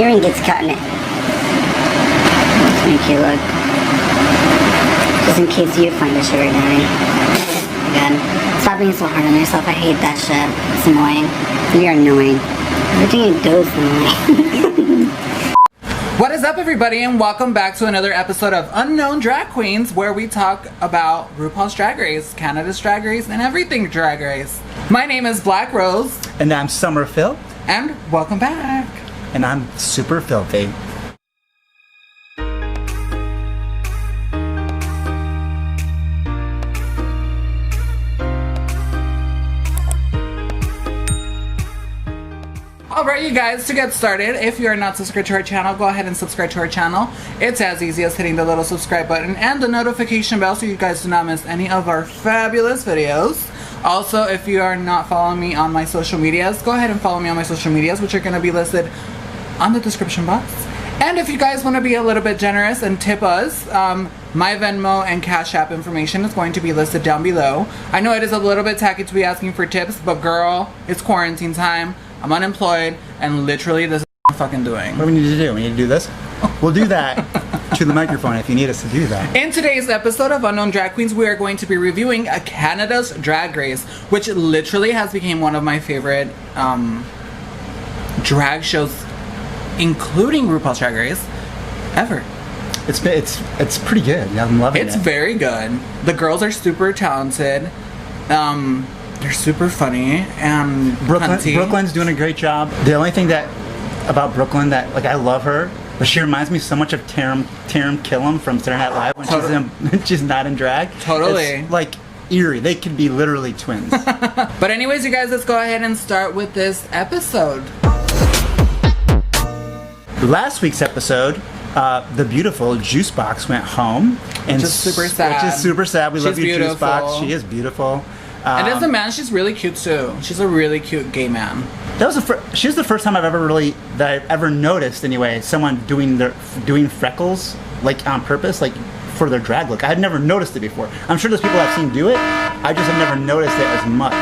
earring gets caught in it. Let's make you look. Just in case you find a sugar daddy. Again, stop being so hard on yourself. I hate that shit. It's annoying. You're annoying. Everything you do is annoying. What is up, everybody, and welcome back to another episode of Unknown Drag Queens, where we talk about RuPaul's Drag Race, Canada's Drag Race, and everything Drag Race. My name is Black Rose. And I'm Summer Phil. And welcome back. And I'm super filthy. Alright, you guys, to get started, if you are not subscribed to our channel, go ahead and subscribe to our channel. It's as easy as hitting the little subscribe button and the notification bell so you guys do not miss any of our fabulous videos. Also, if you are not following me on my social medias, go ahead and follow me on my social medias, which are going to be listed on the description box. And if you guys want to be a little bit generous and tip us, my Venmo and Cashapp information is going to be listed down below. I know it is a little bit tacky to be asking for tips, but girl, it's quarantine time. I'm unemployed, and literally this is what I'm fucking doing. What do we need to do? We need to do this? We'll do that to the microphone if you need us to do that. In today's episode of Unknown Drag Queens, we are going to be reviewing Canada's Drag Race, which literally has become one of my favorite drag shows, including RuPaul's Drag Race, ever. It's pretty good. I'm loving it. It's very good. The girls are super talented. They're super funny and Brooklyn's doing a great job. The only thing about Brooklyn that I love her, but she reminds me so much of Taram Killam from Saturday Night Live when she's not in drag. Totally. It's like eerie. They could be literally twins. But anyways, you guys, let's go ahead and start with this episode. Last week's episode, the beautiful Juice Box went home, Which is super sad. We love you, Juice Box. She is beautiful. And as a man, she's really cute too. She's a really cute gay man. That was she was the first time I've ever noticed anyway someone doing freckles on purpose, for their drag look. I had never noticed it before. I'm sure there's people I've seen do it. I just have never noticed it as much.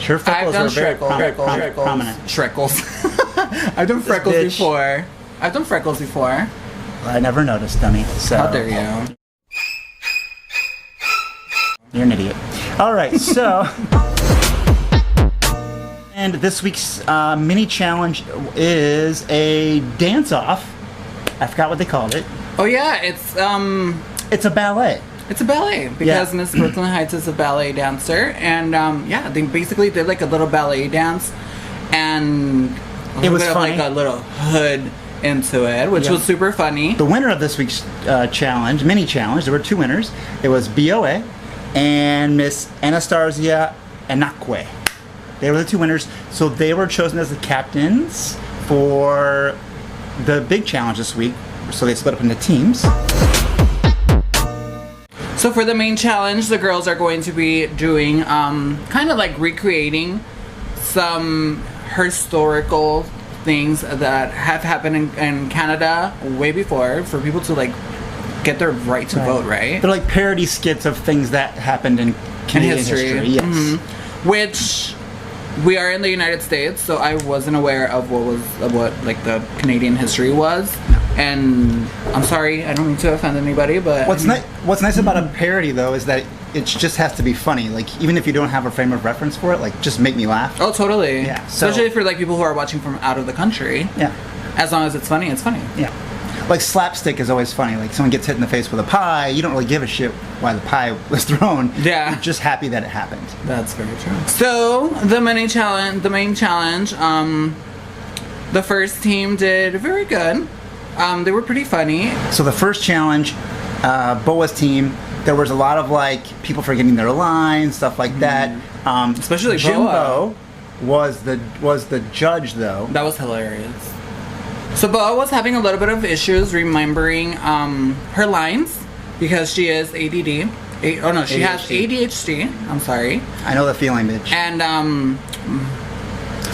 Her freckles are very prominent. Shreckles. I've done freckles before. I never noticed, dummy. So. How dare you? You're an idiot. All right, so and this week's mini challenge is a dance-off. I forgot what they called it. Oh yeah, it's a ballet. It's a ballet because Miss Brooklyn Heights is a ballet dancer, and they basically did a little ballet dance, and it was funny. A little hood into it, which was super funny. The winner of this week's mini challenge, there were two winners. It was BOA and Miss Nastasia Anakwe. They were the two winners, so they were chosen as the captains for the big challenge this week. So they split up into teams. So for the main challenge, the girls are going to be doing kind of recreating some historical things that have happened in Canada way before for people to get their right to vote, right? They're parody skits of things that happened in Canadian history. Yes. Mm-hmm. Which we are in the United States, so I wasn't aware of what the Canadian history was. And I'm sorry, I don't mean to offend anybody, but what's nice about a parody though is that it just has to be funny. Even if you don't have a frame of reference for it, just make me laugh. Oh, totally. Yeah. Especially for people who are watching from out of the country. Yeah. As long as it's funny, it's funny. Yeah. Slapstick is always funny. Someone gets hit in the face with a pie, you don't really give a shit why the pie was thrown. Yeah. You're just happy that it happened. That's very true. So, the main challenge, the first team did very good. They were pretty funny. So the first challenge, Boa's team, there was a lot of people forgetting their lines, stuff like that. Especially Jimbo was the judge though. That was hilarious. So Boa was having a little bit of issues remembering her lines because she is ADD. She has ADHD. I'm sorry. I know the feeling, bitch. And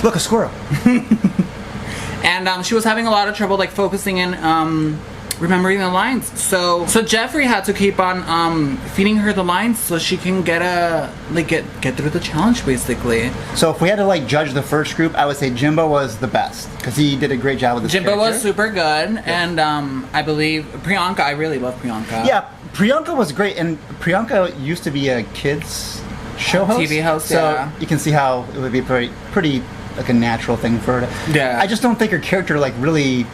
look, a squirrel. And she was having a lot of trouble focusing in remembering the lines. So Jeffrey had to keep on feeding her the lines so she can get through the challenge, basically. So if we had to like judge the first group, I would say Jimbo was the best because he did a great job with this Jimbo character. was super good, and I believe Priyanka. I really love Priyanka. Yeah, Priyanka was great, and Priyanka used to be a kids show host, TV host. So yeah. you can see how it would be pretty like a natural thing for her to. Yeah. I just don't think her character like really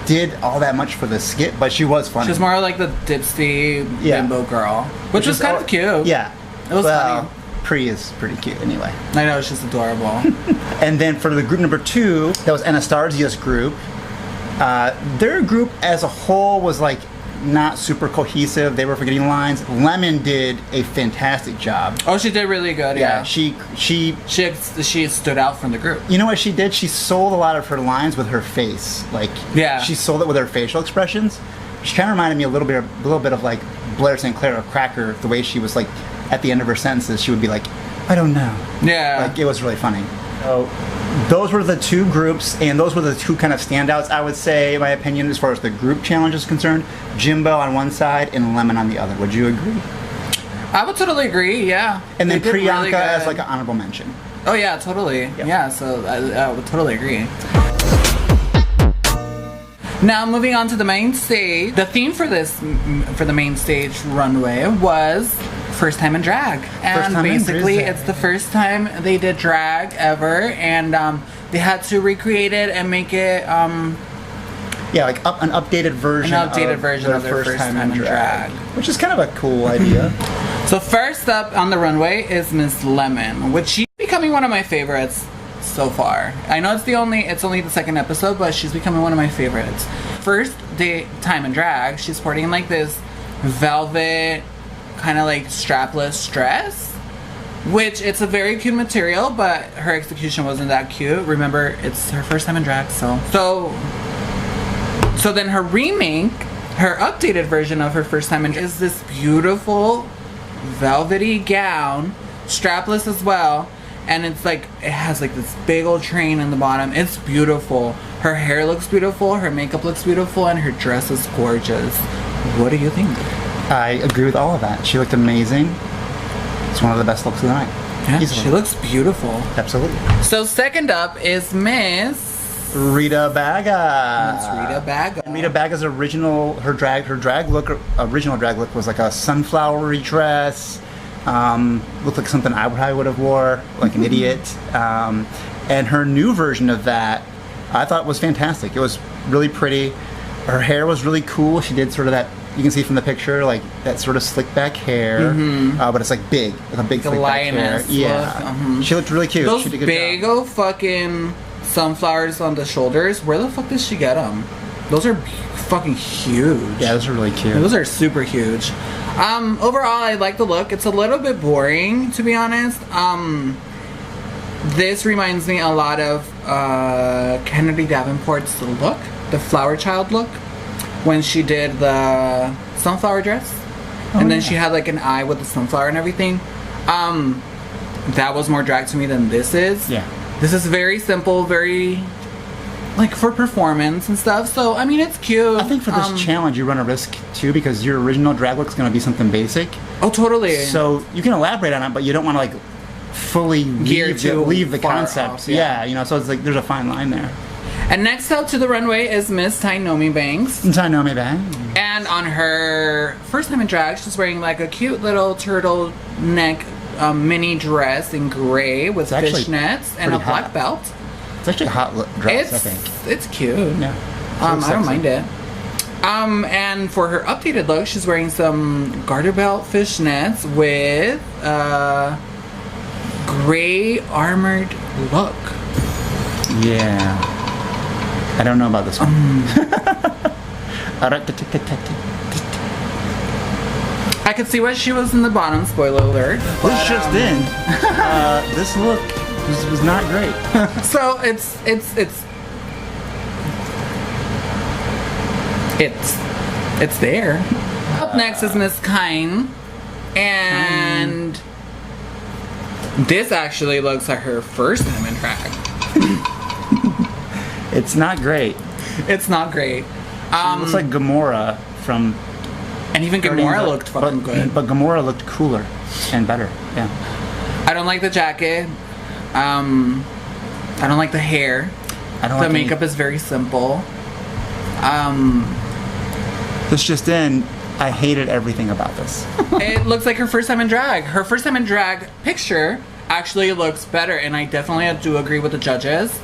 did all that much for the skit, but she was funny. She was more like the dipsy bimbo girl, which was kind of cute. Yeah, it was funny. Pri is pretty cute anyway. I know, she's adorable. And then for the group number 2, that was Anastasia's group. Their group as a whole was like not super cohesive. They were forgetting lines. Lemon did a fantastic job. Oh, she did really good. Yeah, she stood out from the group. You know what she did? She sold a lot of her lines with her face. Like, yeah, she sold it with her facial expressions. She kind of reminded me a little bit of like Blair St. Clair of Cracker. The way she was like at the end of her sentences, she would be like, "I don't know." Yeah, like it was really funny. So those were the 2 groups, and those were the 2 kind of standouts, I would say, in my opinion, as far as the group challenge is concerned. Jimbo on one side and Lemon on the other. Would you agree? I would totally agree, yeah. And then They did Priyanka really as like an honorable mention. Oh yeah, totally. Yep. Yeah, so I would totally agree. Now moving on to the main stage. The theme for the main stage runway was first time in drag, and basically it's the first time they did drag ever, and they had to recreate it and make it yeah, like an updated version of their first time in drag, which is kind of a cool idea. So first up on the runway is Miss Lemon, which she's becoming one of my favorites so far. I know it's only the second episode, but she's becoming one of my favorites. First time in drag, she's sporting like this velvet kind of like strapless dress, which it's a very cute material, but her execution wasn't that cute. Remember, it's her first time in drag, so then her remake, her updated version of her first time in drag is this beautiful velvety gown, strapless as well, and it's like it has like this big old train in the bottom. It's beautiful. Her hair looks beautiful, her makeup looks beautiful, and her dress is gorgeous. What do you think? I agree with all of that. She looked amazing. It's one of the best looks of the night. Yeah, she looks beautiful. Absolutely. So second up is Miss Rita Baga. Miss Rita Baga. And Rita Baga's original drag look was like a sunflowery dress. Looked like something I would have wore, like an idiot. And her new version of that, I thought was fantastic. It was really pretty. Her hair was really cool. She did sort of that. You can see from the picture, like that sort of slick back hair, but it's like big, like a big slick back hair. Yeah, she looked really cute. Those she did a good big job. old fucking sunflowers on the shoulders. Where the fuck did she get them? Those are fucking huge. Yeah, those are really cute. Those are super huge. Overall, I like the look. It's a little bit boring, to be honest. This reminds me a lot of Kennedy Davenport's look, the Flower Child look, when she did the sunflower dress. And then she had like an eye with the sunflower and everything. That was more drag to me than this is. Yeah. This is very simple, very like for performance and stuff. So I mean, it's cute. I think for this challenge you run a risk too, because your original drag look is going to be something basic. Oh, totally. So you can elaborate on it, but you don't want to like fully leave the concept. Off, yeah, you know. So it's like there's a fine line there. And next up to the runway is Miss Tainomi Banks. Tainomi Banks. And on her first time in drag, she's wearing like a cute little turtleneck mini dress in gray with fishnets and a black belt. It's actually a hot dress, I think. It's cute. Yeah. I don't mind it. And for her updated look, she's wearing some garter belt fishnets with gray armored look. Yeah. I don't know about this one. I could see why she was in the bottom, spoiler alert. This just in. This look was not great. So it's there. Up next is Miss Cken, and this actually looks like her first time in drag. It's not great. It's not great. She looks like Gamora from... And even Gamora looked fucking good. But Gamora looked cooler and better. Yeah. I don't like the jacket. I don't like the hair. I don't The like makeup is very simple. This just in, I hated everything about this. It looks like her first time in drag. Her first time in drag picture actually looks better, and I definitely do agree with the judges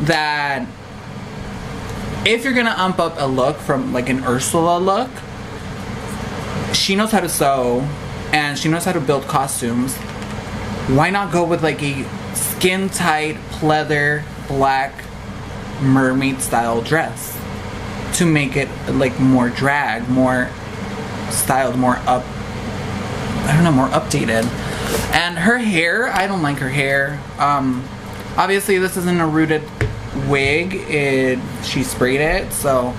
that if you're gonna ump up a look from like an Ursula look, she knows how to sew and she knows how to build costumes. Why not go with like a skin tight pleather black mermaid style dress to make it like more drag, more styled, more up, I don't know, more updated. And her hair, I don't like her hair. Obviously this isn't a rooted wig, she sprayed it, so,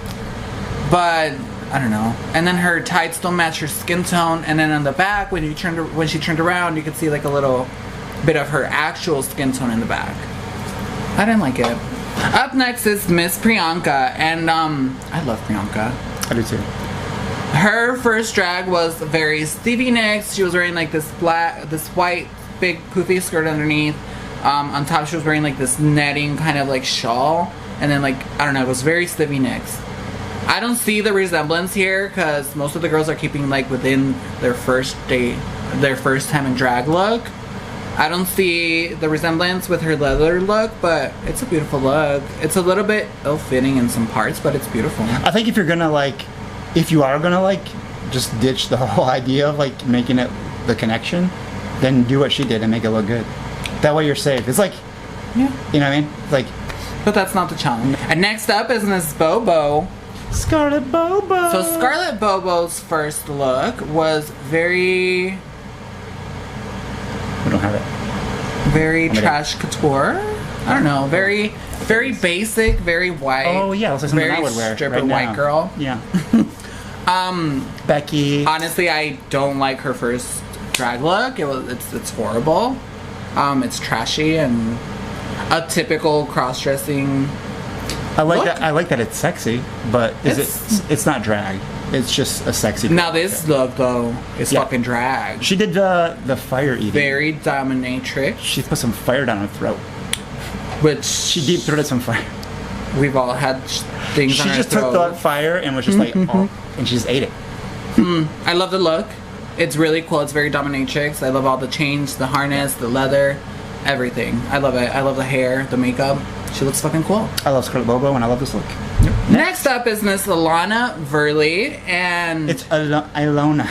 but I don't know. And then her tights don't match her skin tone, and then on the back when she turned around you could see like a little bit of her actual skin tone in the back. I didn't like it. Up next is Miss Priyanka, and I love Priyanka. I do too. Her first drag was very Stevie Nicks. She was wearing like this white big poofy skirt underneath. On top she was wearing like this netting kind of like shawl, and then like, I don't know, it was very Stevie Nicks. I don't see the resemblance here because most of the girls are keeping like within their first time in drag look. I don't see the resemblance with her leather look, but it's a beautiful look. It's a little bit ill-fitting in some parts, but it's beautiful. I think if you are gonna just ditch the whole idea of like making it the connection, then do what she did and make it look good. That way you're safe. It's like, yeah, you know what I mean? Like, but that's not the challenge. And next up is Miss Bobo. Scarlet Bobo. So Scarlet Bobo's first look was very... We don't have it. Very trash couture. I don't know. Very basic. Very white. Oh yeah, it's like something very I would wear. Stripper Right white now. girl. Yeah. Becky. Honestly, I don't like her first drag look. It's horrible. It's trashy and a typical cross-dressing. I like look. that. I like that it's sexy, but it's not drag. It's just a sexy. Now this look though is fucking drag. She did the fire eating. Very dominatrix. She put some fire down her throat. Which she deep throated some fire. We've all had things on our She just throat. took the fire and was just like, oh, and she just ate it. I love the look. It's really cool. It's very dominatrix. I love all the chains, the harness, the leather, everything. I love it. I love the hair, the makeup. She looks fucking cool. I love Scarlet Bobo and I love this look. Yep. Next up is Miss Ilona Verley, and it's Ilona.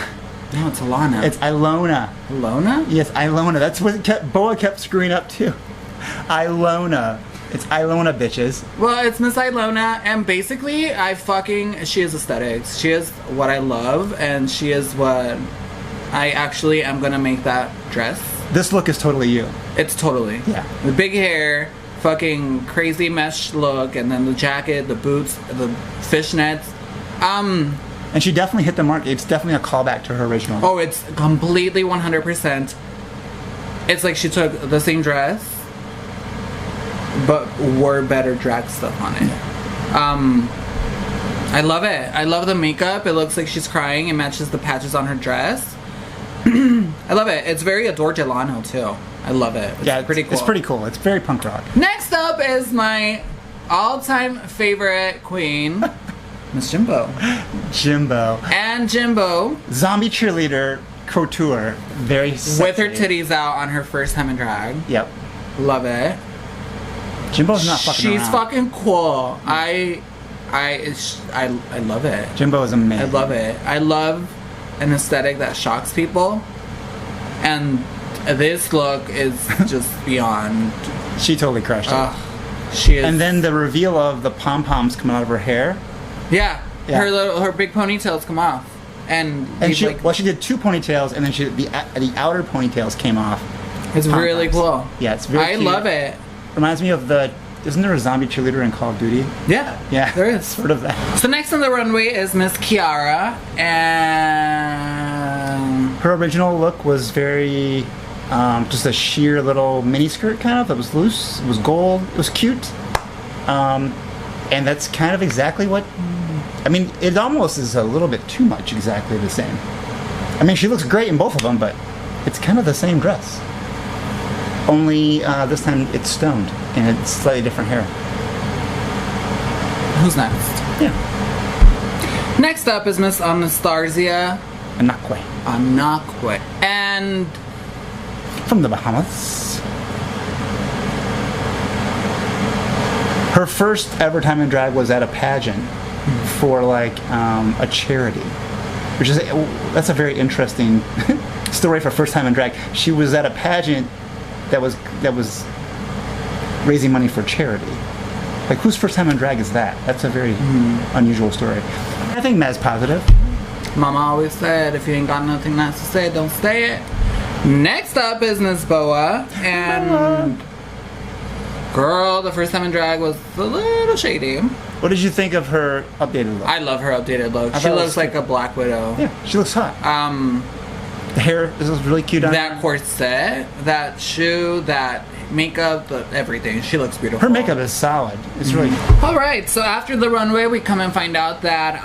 No, it's Ilona. It's Ilona. Ilona? Yes, Ilona. That's what Boa kept screwing up too. Ilona. It's Ilona, bitches. Well, it's Miss Ilona, and basically, she is aesthetics. She is what I love, and she is what I actually am gonna make that dress. This look is totally you. It's totally. Yeah. The big hair, fucking crazy mesh look, and then the jacket, the boots, the fishnets. And she definitely hit the mark. It's definitely a callback to her original. Oh, it's completely 100%. It's like she took the same dress, but wore better drag stuff on it. I love it. I love the makeup. It looks like she's crying. It matches the patches on her dress. I love it. It's very Adore Delano too. I love it. It's pretty cool. It's pretty cool. It's very punk rock. Next up is my all-time favorite queen, Miss Jimbo. Jimbo. And Jimbo, zombie cheerleader couture, very sexy. With her titties out on her first time in drag. Yep. Love it. Jimbo's not fucking around. She's fucking cool. I love it. Jimbo is amazing. I love it. I love an aesthetic that shocks people, and this look is just beyond. She totally crushed it. She is. And then the reveal of the pom poms coming out of her hair. Yeah. Her big ponytails come off, and she did two ponytails, and then the outer ponytails came off. It's really cool. Yeah, it's very cute. I love it. Reminds me of isn't there a zombie cheerleader in Call of Duty? Yeah. Yeah. There is. Sort of that. So next on the runway is Miss Chiara, and her original look was very just a sheer little mini skirt kind of. It was loose. It was gold. It was cute. And that's kind of exactly what I mean, it almost is a little bit too much exactly the same. I mean, she looks great in both of them, but it's kind of the same dress. Only this time it's stoned and it's slightly different hair. Who's next? Yeah. Next up is Miss Nastasia Anakwe. and From the Bahamas. Her first ever time in drag was at a pageant for like a charity, which is that's a very interesting story for first time in drag. She was at a pageant that was raising money for charity. Like, whose first time in drag is that? That's a very unusual story. I think Matt's positive. Mama always said, if you ain't got nothing nice to say, don't say it. Next up is Miss Boa, and girl, the first time in drag was a little shady. What did you think of her updated look? I love her updated look. I She thought it looks was like a Black Widow. Yeah, she looks hot. The hair is really cute on That her. corset, that shoe, that makeup, everything. She looks beautiful. Her makeup is solid. It's really. Alright, so after the runway, we come and find out that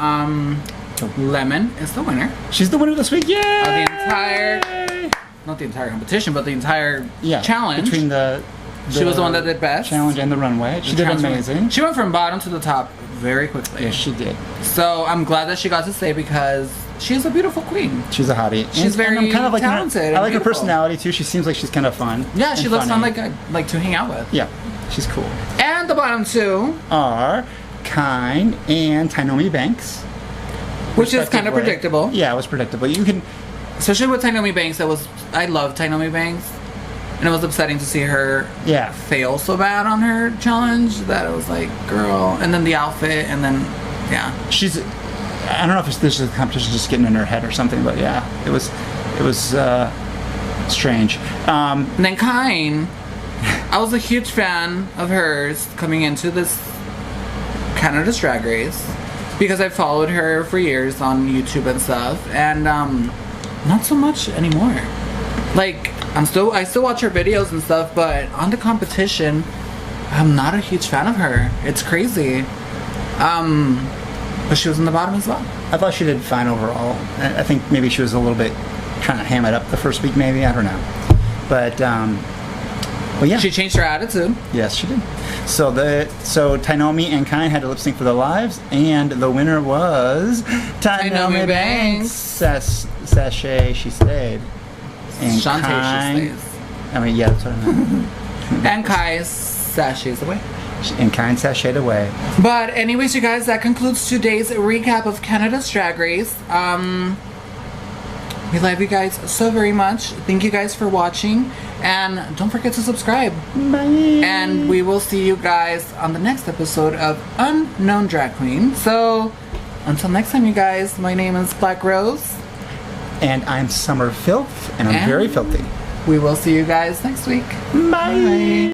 Lemon is the winner She's the winner this week. Yay! of the entire, not the entire competition, but the entire challenge. Between the she was the one that did best. challenge and the runway. She did amazing. She went from bottom to the top very quickly. Yes, she did. So I'm glad that she got to stay because she's a beautiful queen. She's a hottie. She's very talented I like her and beautiful. personality too. She seems like she's kind of fun. Yeah, she and looks funny. fun like to hang out with. Yeah, she's cool. And the bottom two, Are Kind and Tainomi Banks. which is kind of respectively. predictable. Yeah, it was predictable. You can. Especially with Tainomi Banks, I love Tainomi Banks. And it was upsetting to see her Yeah. fail so bad on her challenge that it was like, girl. And then the outfit, and then, yeah. She's. I don't know if this is the competition just getting in her head or something, but yeah, it was strange. And then Kine, I was a huge fan of hers coming into this Canada's Drag Race because I followed her for years on YouTube and stuff, and not so much anymore. Like, I still watch her videos and stuff, but on the competition, I'm not a huge fan of her. It's crazy. But she was in the bottom as well. I thought she did fine overall. I think maybe she was a little bit trying to ham it up the first week, maybe. I don't know. But yeah. She changed her attitude. Yes, she did. So Tainomi and Kind had to lip sync for their lives, and the winner was Tainomi Banks. Sachet, she stayed. And Shantae, Kind, she stays. I mean, yeah, that's what I meant. And Kai's sashays away. And Kind sashayed away. But anyways, you guys, that concludes today's recap of Canada's Drag Race. We love you guys so very much. Thank you guys for watching. And don't forget to subscribe. Bye. And we will see you guys on the next episode of Unknown Drag Queen. So, until next time, you guys, my name is Black Rose. And I'm Summer Filth, and I'm very filthy. We will see you guys next week. Bye.